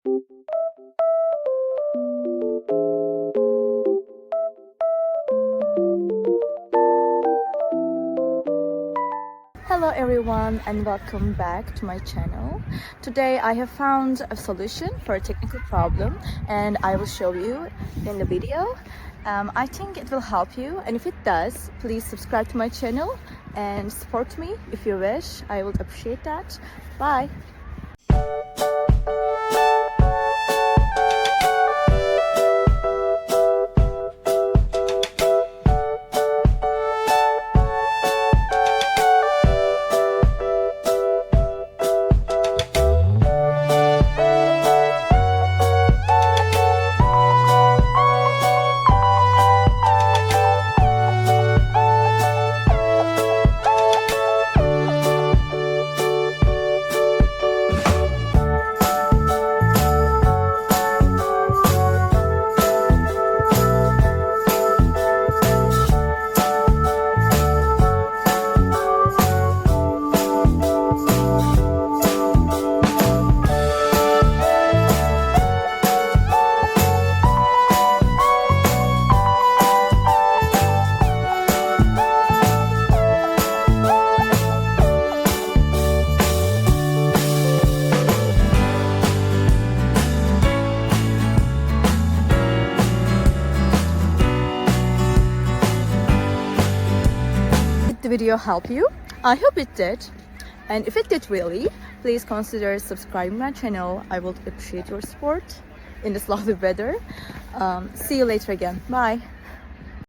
Hello everyone and welcome back to my channel. Today I have found a solution for a technical problem and I will show you in the video. I think it will help you, and if it does, please subscribe to my channel and support me if you wish. I would appreciate that. Bye! The video help you? I hope it did, and if it did really, please consider subscribing my channel. I would appreciate your support in this lovely weather. See you later again. Bye.